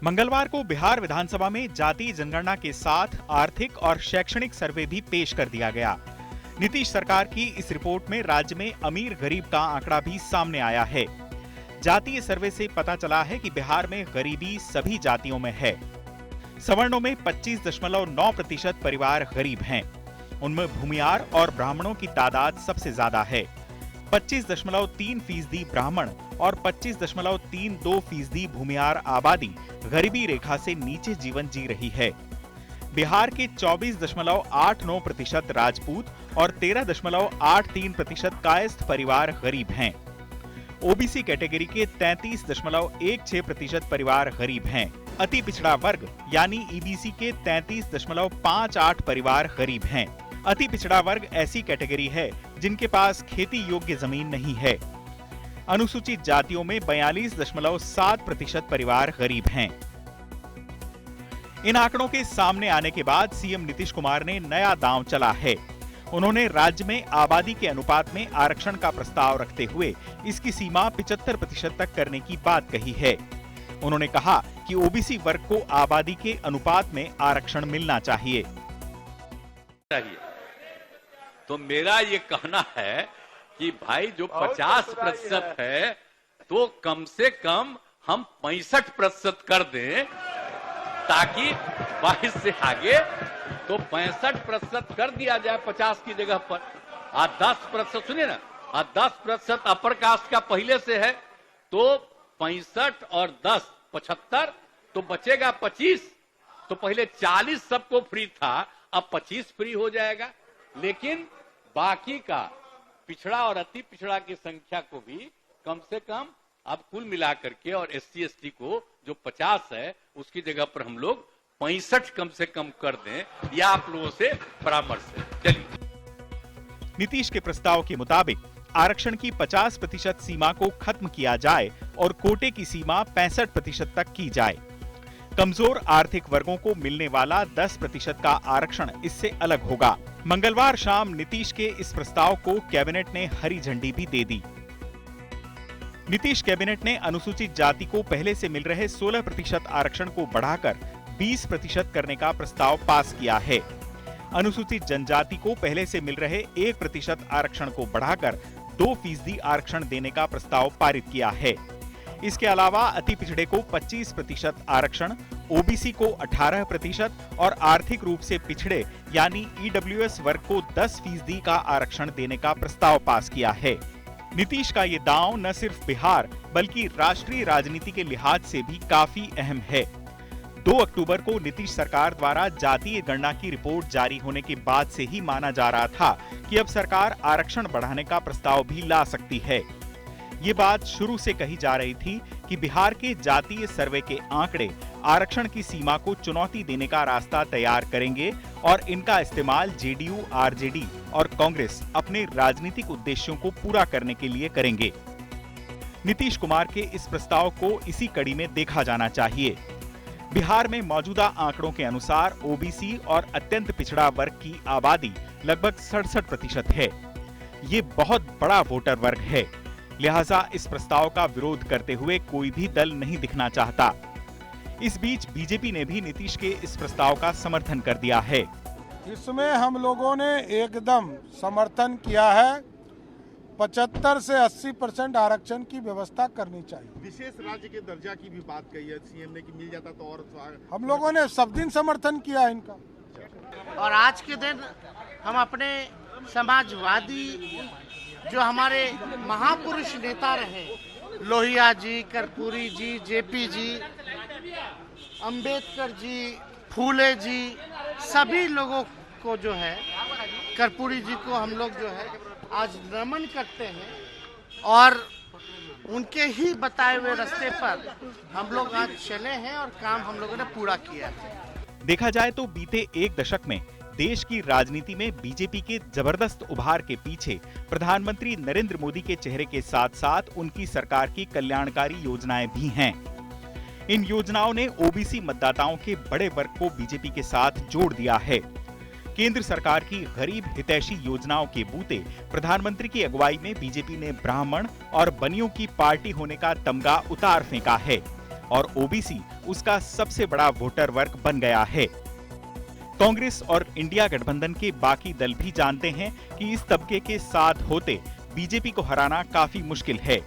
मंगलवार को बिहार विधानसभा में जातीय जनगणना के साथ आर्थिक और शैक्षणिक सर्वे भी पेश कर दिया गया। नीतीश सरकार की इस रिपोर्ट में राज्य में अमीर गरीब का आंकड़ा भी सामने आया है। जातीय सर्वे से पता चला है कि बिहार में गरीबी सभी जातियों में है। सवर्णों में 25.9% परिवार गरीब हैं। उनमें भूमिहार और ब्राह्मणों की तादाद सबसे ज्यादा है। 25.3% ब्राह्मण और 25.32% भूमिहार आबादी गरीबी रेखा से नीचे जीवन जी रही है। बिहार के 24.89% राजपूत और 13.83% कायस्थ परिवार गरीब हैं। ओबीसी कैटेगरी के 33.16% परिवार गरीब हैं। अति पिछड़ा वर्ग यानी ईबीसी के 33.58 परिवार गरीब हैं। अति पिछड़ा वर्ग ऐसी कैटेगरी है जिनके पास खेती योग्य जमीन नहीं है। अनुसूचित जातियों में 42.7% परिवार गरीब हैं। इन आंकड़ों के सामने आने के बाद सीएम नीतीश कुमार ने नया दांव चला है। उन्होंने राज्य में आबादी के अनुपात में आरक्षण का प्रस्ताव रखते हुए इसकी सीमा 75% तक करने की बात कही है। उन्होंने कहा कि ओबीसी वर्ग को आबादी के अनुपात में आरक्षण मिलना चाहिए। तो मेरा ये कहना है कि भाई जो 50% है तो कम से कम हम 65% कर दें, ताकि 22 से आगे तो 65% कर दिया जाए 50 की जगह पर। 10% सुनिए ना, 10% अपर कास्ट का पहले से है तो 65 और 10 75, तो बचेगा 25। तो पहले 40 सबको फ्री था, अब 25 फ्री हो जाएगा। लेकिन बाकी का पिछड़ा और अति पिछड़ा की संख्या को भी कम से कम अब कुल मिलाकर के, और एससी एसटी को जो 50 है उसकी जगह पर हम लोग 65 कम से कम कर दें, या आप लोगों से परामर्श है। चलिए, नीतीश के प्रस्ताव के मुताबिक आरक्षण की 50% सीमा को खत्म किया जाए और कोटे की सीमा 65% तक की जाए। कमजोर आर्थिक वर्गों को मिलने वाला 10% का आरक्षण इससे अलग होगा। मंगलवार शाम नीतीश के इस प्रस्ताव को कैबिनेट ने हरी झंडी भी दे दी। नीतीश कैबिनेट ने अनुसूचित जाति को पहले से मिल रहे 16% आरक्षण को बढ़ाकर 20% करने का प्रस्ताव पास किया है। अनुसूचित जनजाति को पहले से मिल रहे 1% आरक्षण को बढ़ाकर 2% आरक्षण देने का प्रस्ताव पारित किया है। इसके अलावा अति पिछड़े को 25% आरक्षण, ओबीसी को 18% और आर्थिक रूप से पिछड़े यानी ईडब्ल्यूएस वर्ग को 10% का आरक्षण देने का प्रस्ताव पास किया है। नीतीश का ये दांव न सिर्फ बिहार बल्कि राष्ट्रीय राजनीति के लिहाज से भी काफी अहम है। 2 अक्टूबर को नीतीश सरकार द्वारा जातीय गणना की रिपोर्ट जारी होने के बाद से ही माना जा रहा था कि अब सरकार आरक्षण बढ़ाने का प्रस्ताव भी ला सकती है। ये बात शुरू से कही जा रही थी कि बिहार के जातीय सर्वे के आंकड़े आरक्षण की सीमा को चुनौती देने का रास्ता तैयार करेंगे और इनका इस्तेमाल जेडीयू, आरजेडी और कांग्रेस अपने राजनीतिक उद्देश्यों को पूरा करने के लिए करेंगे। नीतीश कुमार के इस प्रस्ताव को इसी कड़ी में देखा जाना चाहिए। बिहार में मौजूदा आंकड़ों के अनुसार ओबीसी और अत्यंत पिछड़ा वर्ग की आबादी लगभग 67% है। ये बहुत बड़ा वोटर वर्ग है, लिहाजा इस प्रस्ताव का विरोध करते हुए कोई भी दल नहीं दिखना चाहता। इस बीच बीजेपी ने भी नीतीश के इस प्रस्ताव का समर्थन कर दिया है। इसमें हम लोगों ने एकदम समर्थन किया है। 75 से 80% आरक्षण की व्यवस्था करनी चाहिए। विशेष राज्य के दर्जा की भी बात कही है सीएम ने कि मिल जाता तो और हम लोगों ने सब दिन समर्थन किया इनका। और आज के दिन हम अपने समाजवादी जो हमारे महापुरुष नेता रहे, लोहिया जी, कर्पूरी जी, जेपी जी, अंबेडकर जी, फूले जी, सभी लोगों को जो है, कर्पूरी जी को हम लोग जो है आज नमन करते हैं और उनके ही बताए हुए रास्ते पर हम लोग आज चले हैं और काम हम लोगों ने पूरा किया है। देखा जाए तो बीते एक दशक में देश की राजनीति में बीजेपी के जबरदस्त उभार के पीछे प्रधानमंत्री नरेंद्र मोदी के चेहरे के साथ साथ उनकी सरकार की कल्याणकारी योजनाएं भी हैं। इन योजनाओं ने ओबीसी मतदाताओं के बड़े वर्ग को बीजेपी के साथ जोड़ दिया है। केंद्र सरकार की गरीब हितैषी योजनाओं के बूते प्रधानमंत्री की अगुवाई में बीजेपी ने ब्राह्मण और बनियों की पार्टी होने का तमगा उतार फेंका है। और ओबीसी उसका सबसे बड़ा वोटर वर्ग बन गया है। कांग्रेस और इंडिया गठबंधन के बाकी दल भी जानते हैं कि इस तबके के साथ होते बीजेपी को हराना काफी मुश्किल है।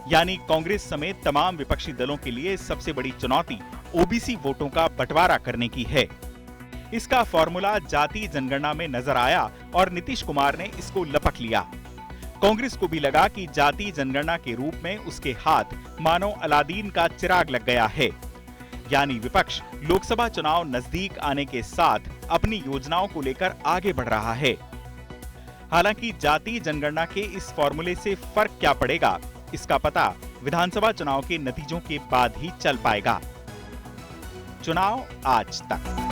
यानी कांग्रेस समेत तमाम विपक्षी दलों के लिए सबसे बड़ी चुनौती ओबीसी वोटों का बंटवारा करने की है। इसका फॉर्मूला जाति जनगणना में नजर आया और नीतीश कुमार ने इसको लपक लिया। कांग्रेस को भी लगा कि जाति जनगणना के रूप में उसके हाथ मानो अलादीन का चिराग लग गया है। यानी विपक्ष लोकसभा चुनाव नजदीक आने के साथ अपनी योजनाओं को लेकर आगे बढ़ रहा है। हालांकि जाति जनगणना के इस फॉर्मूले से फर्क क्या पड़ेगा, इसका पता विधानसभा चुनाव के नतीजों के बाद ही चल पाएगा। चुनाव आज तक।